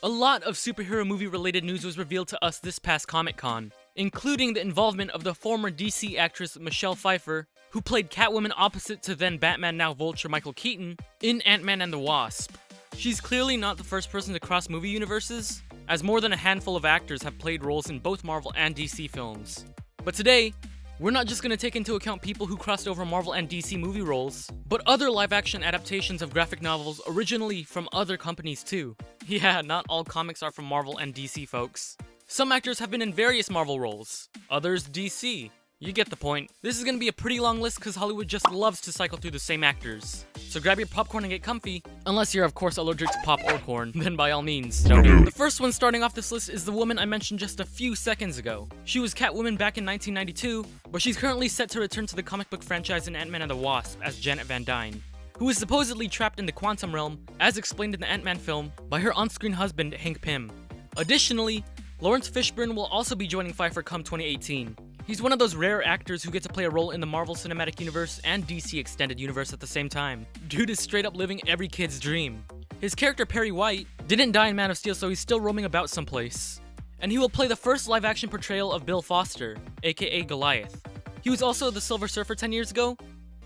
A lot of superhero movie related news was revealed to us this past Comic-Con, including the involvement of the former DC actress Michelle Pfeiffer, who played Catwoman opposite to then Batman now Vulture Michael Keaton in Ant-Man and the Wasp. She's clearly not the first person to cross movie universes, as more than a handful of actors have played roles in both Marvel and DC films. But today, we're not just going to take into account people who crossed over Marvel and DC movie roles, but other live-action adaptations of graphic novels originally from other companies too. Yeah, not all comics are from Marvel and DC, folks. Some actors have been in various Marvel roles, others DC. You get the point. This is going to be a pretty long list because Hollywood just loves to cycle through the same actors. So grab your popcorn and get comfy, unless you're of course allergic to pop or corn, then by all means, don't do it. The first one starting off this list is the woman I mentioned just a few seconds ago. She was Catwoman back in 1992, but she's currently set to return to the comic book franchise in Ant-Man and the Wasp as Janet Van Dyne, who is supposedly trapped in the quantum realm, as explained in the Ant-Man film, by her on-screen husband, Hank Pym. Additionally, Lawrence Fishburne will also be joining Pfeiffer come 2018. He's one of those rare actors who get to play a role in the Marvel Cinematic Universe and DC Extended Universe at the same time. Dude is straight up living every kid's dream. His character Perry White didn't die in Man of Steel, so he's still roaming about someplace. And he will play the first live-action portrayal of Bill Foster, aka Goliath. He was also the Silver Surfer 10 years ago?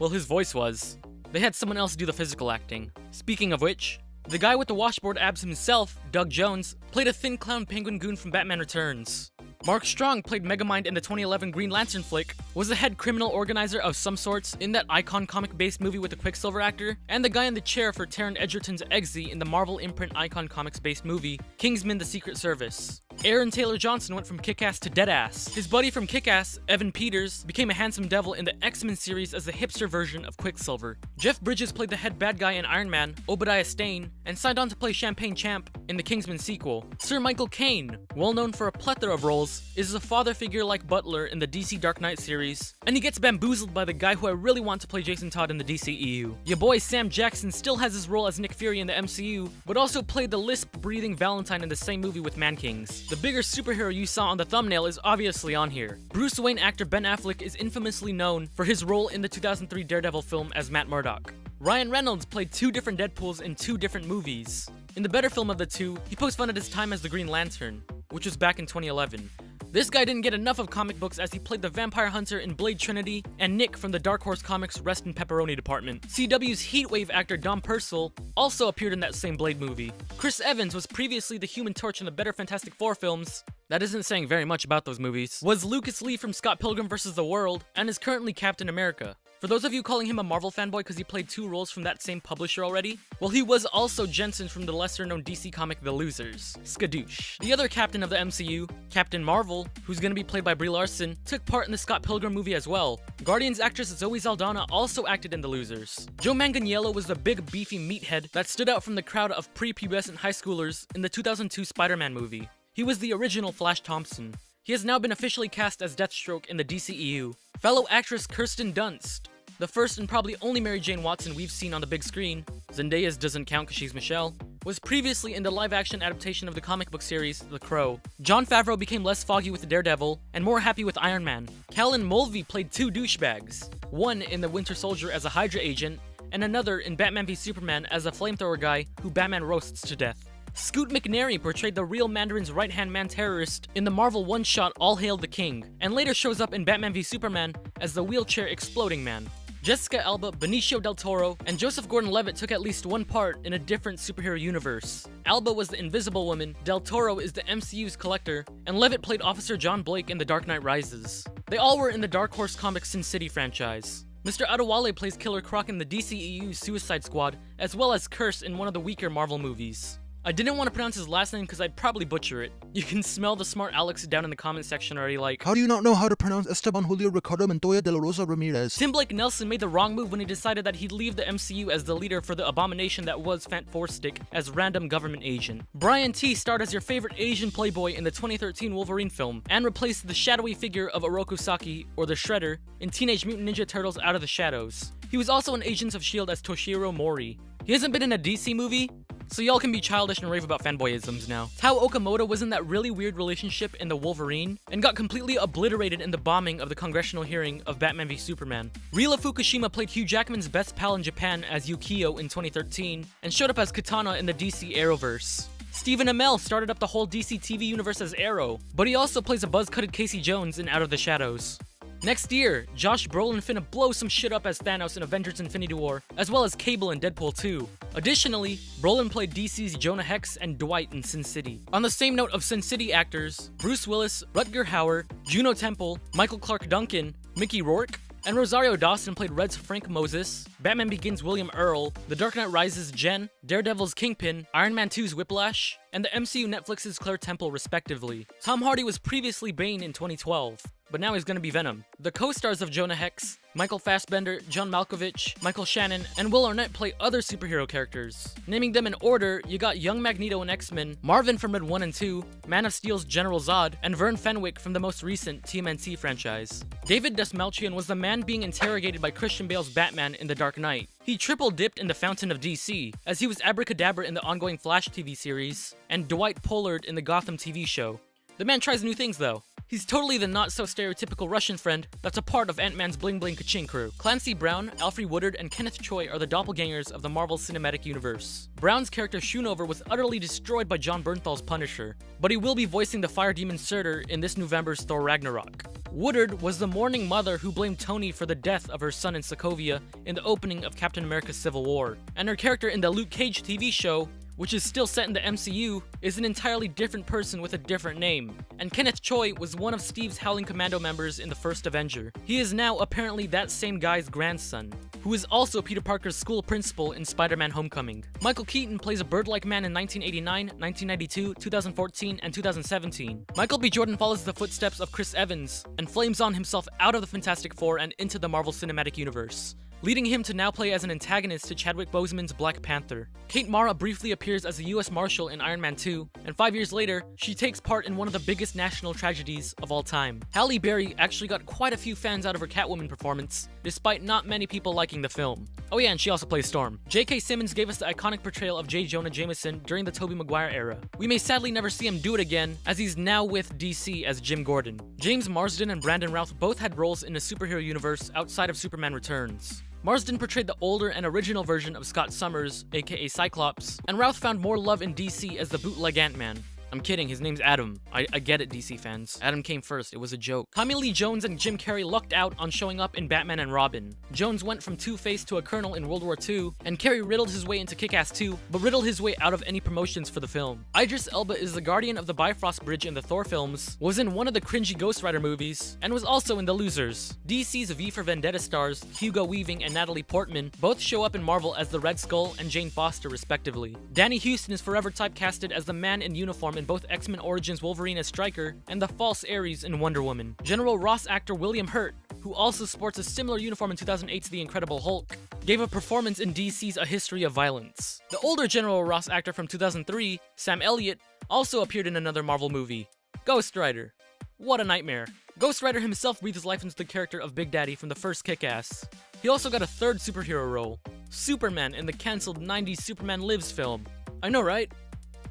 Well, his voice was. They had someone else do the physical acting. Speaking of which, the guy with the washboard abs himself, Doug Jones, played a thin clown penguin goon from Batman Returns. Mark Strong played Megamind in the 2011 Green Lantern flick, was the head criminal organizer of some sorts in that Icon comic-based movie with the Quicksilver actor, and the guy in the chair for Taron Egerton's Eggsy in the Marvel imprint Icon comics-based movie, Kingsman: The Secret Service. Aaron Taylor Johnson went from Kick-Ass to Deadass. His buddy from Kick-Ass, Evan Peters, became a handsome devil in the X-Men series as the hipster version of Quicksilver. Jeff Bridges played the head bad guy in Iron Man, Obadiah Stane, and signed on to play Champagne Champ in the Kingsman sequel. Sir Michael Caine, well known for a plethora of roles, is a father figure like Butler in the DC Dark Knight series, and he gets bamboozled by the guy who I really want to play Jason Todd in the DCEU. Your boy Sam Jackson still has his role as Nick Fury in the MCU, but also played the lisp-breathing Valentine in the same movie with Man Kings. The bigger superhero you saw on the thumbnail is obviously on here. Bruce Wayne actor Ben Affleck is infamously known for his role in the 2003 Daredevil film as Matt Murdock. Ryan Reynolds played two different Deadpools in two different movies. In the better film of the two, he pokes fun at his time as the Green Lantern, which was back in 2011. This guy didn't get enough of comic books as he played the Vampire Hunter in Blade Trinity, and Nick from the Dark Horse Comics Rest in Pepperoni department. CW's Heatwave actor Dom Purcell also appeared in that same Blade movie. Chris Evans was previously the Human Torch in the better Fantastic Four films. That isn't saying very much about those movies. Was Lucas Lee from Scott Pilgrim vs. the World, and is currently Captain America. For those of you calling him a Marvel fanboy because he played two roles from that same publisher already, well, he was also Jensen from the lesser-known DC comic The Losers. Skadoosh. The other captain of the MCU, Captain Marvel, who's gonna be played by Brie Larson, took part in the Scott Pilgrim movie as well. Guardians actress Zoe Saldana also acted in The Losers. Joe Manganiello was the big beefy meathead that stood out from the crowd of prepubescent high schoolers in the 2002 Spider-Man movie. He was the original Flash Thompson. He has now been officially cast as Deathstroke in the DCEU. Fellow actress Kirsten Dunst, the first and probably only Mary Jane Watson we've seen on the big screen, Zendaya's doesn't count because she's Michelle, was previously in the live-action adaptation of the comic book series, The Crow. Jon Favreau became less foggy with Daredevil, and more happy with Iron Man. Callan Mulvey played two douchebags, one in The Winter Soldier as a Hydra agent, and another in Batman v Superman as a flamethrower guy who Batman roasts to death. Scoot McNairy portrayed the real Mandarin's right-hand man terrorist in the Marvel one-shot All Hail the King, and later shows up in Batman v Superman as the wheelchair exploding man. Jessica Alba, Benicio del Toro, and Joseph Gordon-Levitt took at least one part in a different superhero universe. Alba was the Invisible Woman, del Toro is the MCU's Collector, and Levitt played Officer John Blake in The Dark Knight Rises. They all were in the Dark Horse Comics Sin City franchise. Mr. Adewale plays Killer Croc in the DCEU's Suicide Squad, as well as Curse in one of the weaker Marvel movies. I didn't want to pronounce his last name because I'd probably butcher it. You can smell the smart Alex down in the comment section already like, how do you not know how to pronounce Esteban Julio Ricardo Montoya de la Rosa Ramirez? Tim Blake Nelson made the wrong move when he decided that he'd leave the MCU as the leader for the abomination that was Fant Four Stick as random government agent. Brian T starred as your favorite Asian playboy in the 2013 Wolverine film, and replaced the shadowy figure of Oroku Saki, or the Shredder, in Teenage Mutant Ninja Turtles Out of the Shadows. He was also in Agents of S.H.I.E.L.D. as Toshiro Mori. He hasn't been in a DC movie, so y'all can be childish and rave about fanboyisms now. Tao Okamoto was in that really weird relationship in The Wolverine, and got completely obliterated in the bombing of the congressional hearing of Batman v Superman. Rila Fukushima played Hugh Jackman's best pal in Japan as Yukio in 2013, and showed up as Katana in the DC Arrowverse. Stephen Amell started up the whole DC TV universe as Arrow, but he also plays a buzz-cutted Casey Jones in Out of the Shadows. Next year, Josh Brolin finna blow some shit up as Thanos in Avengers Infinity War, as well as Cable in Deadpool 2. Additionally, Brolin played DC's Jonah Hex and Dwight in Sin City. On the same note of Sin City actors, Bruce Willis, Rutger Hauer, Juno Temple, Michael Clark Duncan, Mickey Rourke, and Rosario Dawson played Red's Frank Moses, Batman Begins' William Earl, The Dark Knight Rises' Jen, Daredevil's Kingpin, Iron Man 2's Whiplash, and the MCU Netflix's Claire Temple respectively. Tom Hardy was previously Bane in 2012, but now he's gonna be Venom. The co-stars of Jonah Hex, Michael Fassbender, John Malkovich, Michael Shannon, and Will Arnett play other superhero characters. Naming them in order, you got young Magneto in X-Men, Marvin from Red 1 and 2, Man of Steel's General Zod, and Vern Fenwick from the most recent TMNT franchise. David Dastmalchian was the man being interrogated by Christian Bale's Batman in The Dark Knight. He triple-dipped in the Fountain of DC, as he was Abracadabra in the ongoing Flash TV series, and Dwight Pollard in the Gotham TV show. The man tries new things though. He's totally the not-so-stereotypical Russian friend that's a part of Ant-Man's Bling Bling Kaching crew. Clancy Brown, Alfre Woodard, and Kenneth Choi are the doppelgangers of the Marvel Cinematic Universe. Brown's character Schoonover was utterly destroyed by John Bernthal's Punisher, but he will be voicing the fire demon Surtur in this November's Thor Ragnarok. Woodard was the mourning mother who blamed Tony for the death of her son in Sokovia in the opening of Captain America Civil War, and her character in the Luke Cage TV show, which is still set in the MCU, is an entirely different person with a different name. And Kenneth Choi was one of Steve's Howling Commando members in the first Avenger. He is now apparently that same guy's grandson, who is also Peter Parker's school principal in Spider-Man Homecoming. Michael Keaton plays a bird-like man in 1989, 1992, 2014, and 2017. Michael B. Jordan follows the footsteps of Chris Evans, and flames on himself out of the Fantastic Four and into the Marvel Cinematic Universe, leading him to now play as an antagonist to Chadwick Boseman's Black Panther. Kate Mara briefly appears as a US Marshal in Iron Man 2, and 5 years later, she takes part in one of the biggest national tragedies of all time. Halle Berry actually got quite a few fans out of her Catwoman performance, despite not many people liking the film. Oh yeah, and she also plays Storm. J.K. Simmons gave us the iconic portrayal of J. Jonah Jameson during the Tobey Maguire era. We may sadly never see him do it again, as he's now with DC as Jim Gordon. James Marsden and Brandon Routh both had roles in a superhero universe outside of Superman Returns. Marsden portrayed the older and original version of Scott Summers, aka Cyclops, and Routh found more love in DC as the bootleg Ant-Man. I'm kidding, his name's Adam. I get it, DC fans. Adam came first, it was a joke. Tommy Lee Jones and Jim Carrey lucked out on showing up in Batman and Robin. Jones went from Two-Face to a colonel in World War II, and Carrey riddled his way into Kick-Ass 2, but riddled his way out of any promotions for the film. Idris Elba is the guardian of the Bifrost Bridge in the Thor films, was in one of the cringy Ghost Rider movies, and was also in The Losers. DC's V for Vendetta stars, Hugo Weaving and Natalie Portman, both show up in Marvel as the Red Skull and Jane Foster respectively. Danny Houston is forever typecasted as the man in uniform in both X-Men Origins Wolverine as Stryker, and the false Ares in Wonder Woman. General Ross actor William Hurt, who also sports a similar uniform in 2008's The Incredible Hulk, gave a performance in DC's A History of Violence. The older General Ross actor from 2003, Sam Elliott, also appeared in another Marvel movie, Ghost Rider. What a nightmare. Ghost Rider himself breathed his life into the character of Big Daddy from the first Kick-Ass. He also got a third superhero role, Superman in the cancelled 90s Superman Lives film. I know, right?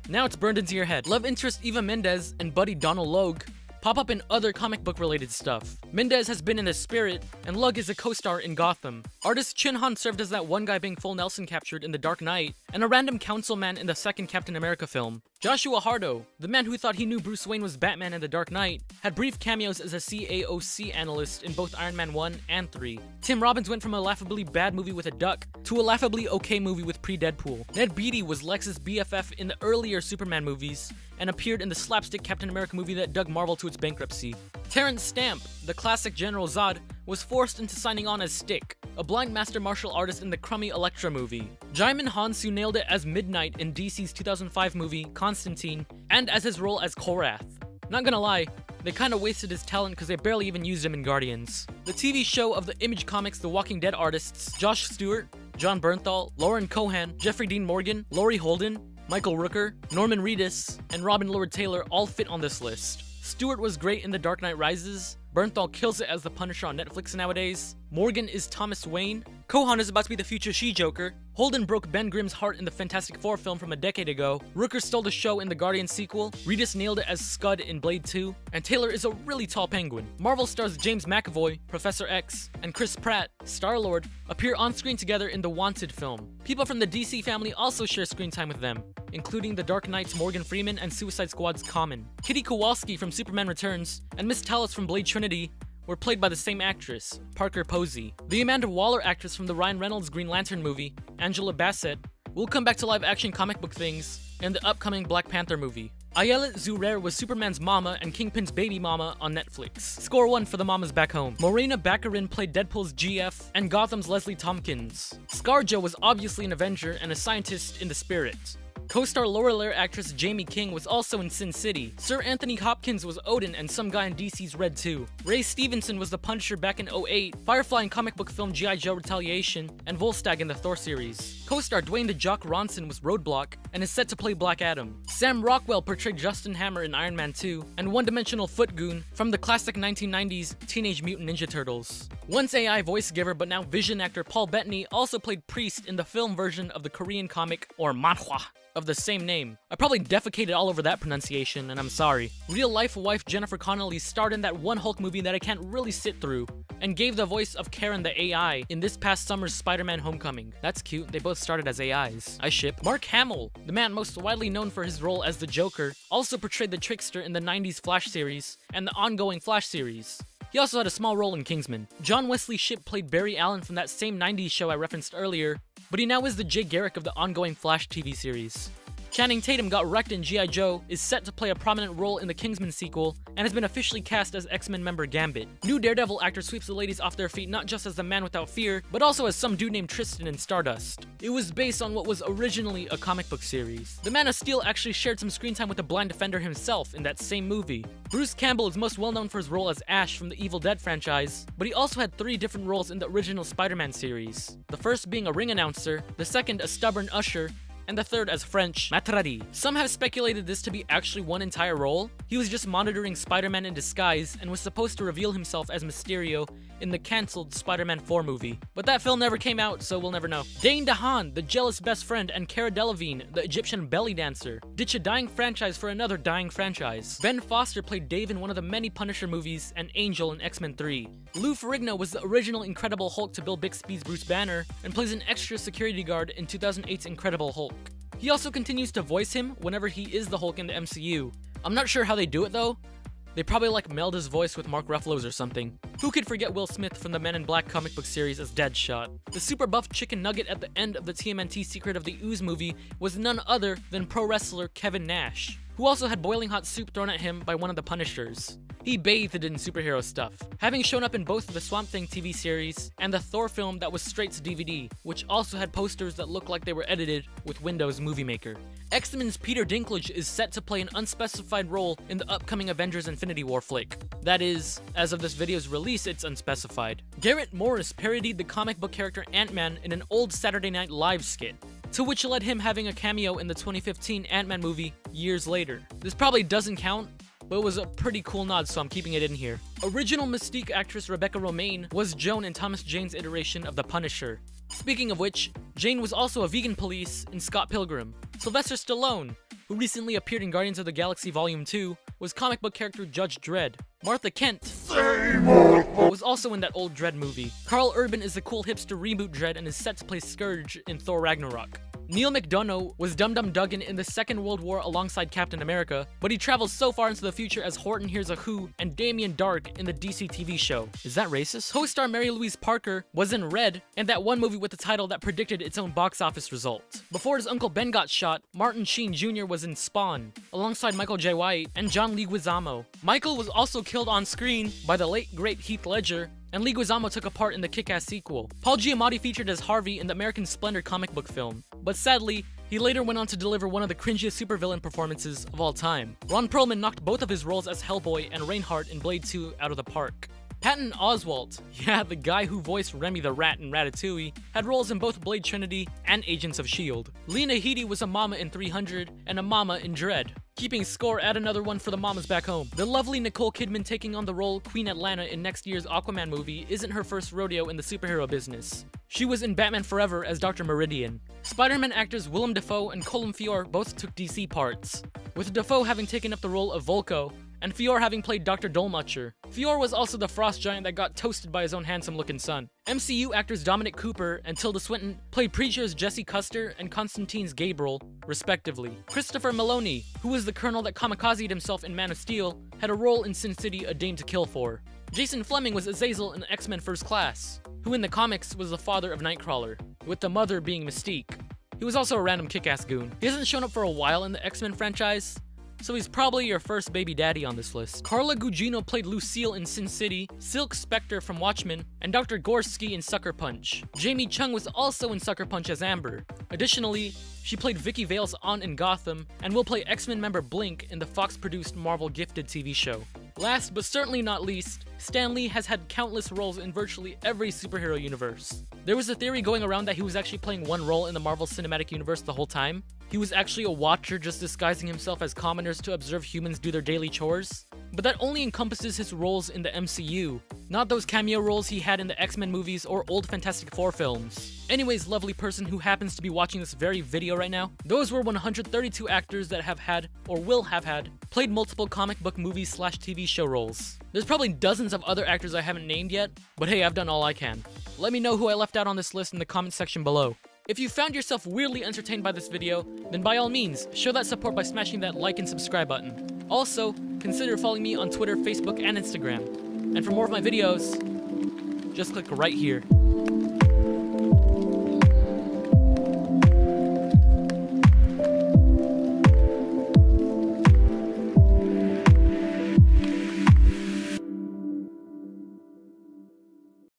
Now it's burned into your head. Love interest Eva Mendes and buddy Donald Logue pop up in other comic book related stuff. Mendez has been in The Spirit, and Lug is a co-star in Gotham. Artist Chin Han served as that one guy being full Nelson captured in The Dark Knight, and a random councilman in the second Captain America film. Joshua Hardo, the man who thought he knew Bruce Wayne was Batman in The Dark Knight, had brief cameos as a CAOC analyst in both Iron Man 1 and 3. Tim Robbins went from a laughably bad movie with a duck to a laughably okay movie with pre-Deadpool. Ned Beatty was Lex's BFF in the earlier Superman movies, and appeared in the slapstick Captain America movie that dug Marvel to its bankruptcy. Terrence Stamp, the classic General Zod, was forced into signing on as Stick, a blind master martial artist in the crummy Elektra movie. Jaimin Hansu nailed it as Midnight in DC's 2005 movie, Constantine, and as his role as Korath. Not gonna lie, they kinda wasted his talent because they barely even used him in Guardians. The TV show of the Image Comics The Walking Dead artists Josh Stewart, John Bernthal, Lauren Cohan, Jeffrey Dean Morgan, Laurie Holden, Michael Rooker, Norman Reedus, and Robin Lord Taylor all fit on this list. Stewart was great in The Dark Knight Rises, Bernthal kills it as the Punisher on Netflix nowadays, Morgan is Thomas Wayne, Cohan is about to be the future She-Joker, Holden broke Ben Grimm's heart in the Fantastic Four film from a decade ago, Rooker stole the show in the Guardians sequel, Reedus nailed it as Scud in Blade 2, and Taylor is a really tall penguin. Marvel stars James McAvoy, Professor X, and Chris Pratt, Star-Lord, appear on screen together in the Wanted film. People from the DC family also share screen time with them. including The Dark Knight's Morgan Freeman and Suicide Squad's Common. Kitty Kowalski from Superman Returns and Miss Talos from Blade Trinity were played by the same actress, Parker Posey. The Amanda Waller actress from the Ryan Reynolds Green Lantern movie, Angela Bassett, will come back to live-action comic book things in the upcoming Black Panther movie. Ayelet Zurer was Superman's mama and Kingpin's baby mama on Netflix. Score 1 for the mamas back home. Morena Baccarin played Deadpool's GF and Gotham's Leslie Tompkins. ScarJo was obviously an Avenger and a scientist in the spirit. Co-star Laura Lair actress Jamie King was also in Sin City. Sir Anthony Hopkins was Odin and some guy in DC's Red 2. Ray Stevenson was the Punisher back in 2008, Firefly in comic book film G.I. Joe Retaliation, and Volstagg in the Thor series. Co-star Dwayne "The Jock" Ronson was Roadblock and is set to play Black Adam. Sam Rockwell portrayed Justin Hammer in Iron Man 2, and one-dimensional Foot Goon from the classic 1990s Teenage Mutant Ninja Turtles. Once AI voice giver but now Vision actor Paul Bettany also played Priest in the film version of the Korean comic, or manhwa, of the same name. I probably defecated all over that pronunciation, and I'm sorry. Real-life wife Jennifer Connelly starred in that one Hulk movie that I can't really sit through, and gave the voice of Karen the AI in this past summer's Spider-Man Homecoming. That's cute, they both started as AIs. I ship. Mark Hamill, the man most widely known for his role as the Joker, also portrayed the Trickster in the 90s Flash series and the ongoing Flash series. He also had a small role in Kingsman. John Wesley Shipp played Barry Allen from that same 90s show I referenced earlier, but he now is the Jay Garrick of the ongoing Flash TV series. Channing Tatum got wrecked in G.I. Joe, is set to play a prominent role in the Kingsman sequel, and has been officially cast as X-Men member Gambit. New Daredevil actor sweeps the ladies off their feet not just as the Man Without Fear, but also as some dude named Tristan in Stardust. It was based on what was originally a comic book series. The Man of Steel actually shared some screen time with the Blind Defender himself in that same movie. Bruce Campbell is most well known for his role as Ash from the Evil Dead franchise, but he also had 3 different roles in the original Spider-Man series. The first being a ring announcer, the second a stubborn usher, and the third as French matrari. Some have speculated this to be actually one entire role. He was just monitoring Spider-Man in disguise and was supposed to reveal himself as Mysterio in the cancelled Spider-Man 4 movie. But that film never came out, so we'll never know. Dane DeHaan, the jealous best friend, and Cara Delevingne, the Egyptian belly dancer, ditch a dying franchise for another dying franchise. Ben Foster played Dave in one of the many Punisher movies and Angel in X-Men 3. Lou Ferrigno was the original Incredible Hulk to Bill Bixby's Bruce Banner and plays an extra security guard in 2008's Incredible Hulk. He also continues to voice him whenever he is the Hulk in the MCU. I'm not sure how they do it though. They probably like meld his voice with Mark Ruffalo's or something. Who could forget Will Smith from the Men in Black comic book series as Deadshot? The super buff chicken nugget at the end of the TMNT Secret of the Ooze movie was none other than pro wrestler Kevin Nash, who also had boiling hot soup thrown at him by one of the Punishers. He bathed in superhero stuff, having shown up in both the Swamp Thing TV series and the Thor film that was straight to DVD, which also had posters that looked like they were edited with Windows Movie Maker. X-Men's Peter Dinklage is set to play an unspecified role in the upcoming Avengers Infinity War flick. That is, as of this video's release, it's unspecified. Garrett Morris parodied the comic book character Ant-Man in an old Saturday Night Live skit, to which led him having a cameo in the 2015 Ant-Man movie years later. This probably doesn't count, but it was a pretty cool nod, so I'm keeping it in here. Original Mystique actress Rebecca Romijn was Joan in Thomas Jane's iteration of The Punisher. Speaking of which, Jane was also a vegan police in Scott Pilgrim. Sylvester Stallone, who recently appeared in Guardians of the Galaxy Volume 2, was comic book character Judge Dredd. Martha Kent was also in that old Dredd movie. Carl Urban is the cool hipster reboot Dredd and is set to play Scourge in Thor Ragnarok. Neil McDonough was Dum Dum Dugan in the Second World War alongside Captain America, but he travels so far into the future as Horton Hears a Who and Damien Dark in the DC TV show. Is that racist? Co-star Mary Louise Parker was in Red and that one movie with the title that predicted its own box office result. Before his Uncle Ben got shot, Martin Sheen Jr. was in Spawn, alongside Michael J. White and John Leguizamo. Michael was also killed on screen by the late great Heath Ledger, and Leguizamo took a part in the Kick-Ass sequel. Paul Giamatti featured as Harvey in the American Splendor comic book film, but sadly, he later went on to deliver one of the cringiest supervillain performances of all time. Ron Perlman knocked both of his roles as Hellboy and Reinhardt in Blade 2 out of the park. Patton Oswalt, yeah, the guy who voiced Remy the Rat in Ratatouille, had roles in both Blade Trinity and Agents of S.H.I.E.L.D. Lena Headey was a mama in 300 and a mama in Dredd. Keeping score, add another one for the mamas back home. The lovely Nicole Kidman taking on the role Queen Atlanta in next year's Aquaman movie isn't her first rodeo in the superhero business. She was in Batman Forever as Dr. Meridian. Spider-Man actors Willem Dafoe and Colm Feore both took DC parts, with Dafoe having taken up the role of Volko, and Fior having played Dr. Dolmatcher. Fior was also the frost giant that got toasted by his own handsome-looking son. MCU actors Dominic Cooper and Tilda Swinton played Preacher's Jesse Custer and Constantine's Gabriel, respectively. Christopher Meloni, who was the colonel that kamikazed himself in Man of Steel, had a role in Sin City: A Dame to Kill For. Jason Fleming was Azazel in X-Men First Class, who in the comics was the father of Nightcrawler, with the mother being Mystique. He was also a random kick-ass goon. He hasn't shown up for a while in the X-Men franchise, so he's probably your first baby daddy on this list. Carla Gugino played Lucille in Sin City, Silk Spectre from Watchmen, and Dr. Gorski in Sucker Punch. Jamie Chung was also in Sucker Punch as Amber. Additionally, she played Vicky Vale's aunt in Gotham, and will play X-Men member Blink in the Fox-produced Marvel Gifted TV show. Last but certainly not least, Stan Lee has had countless roles in virtually every superhero universe. There was a theory going around that he was actually playing one role in the Marvel Cinematic Universe the whole time. He was actually a watcher just disguising himself as commoners to observe humans do their daily chores. But that only encompasses his roles in the MCU, not those cameo roles he had in the X-Men movies or old Fantastic Four films. Anyways, lovely person who happens to be watching this very video right now, those were 132 actors that have had, or will have had, played multiple comic book movies / TV show roles. There's probably dozens of other actors I haven't named yet, but hey, I've done all I can. Let me know who I left out on this list in the comment section below. If you found yourself weirdly entertained by this video, then by all means, show that support by smashing that like and subscribe button. Also, consider following me on Twitter, Facebook, and Instagram. And for more of my videos, just click right here.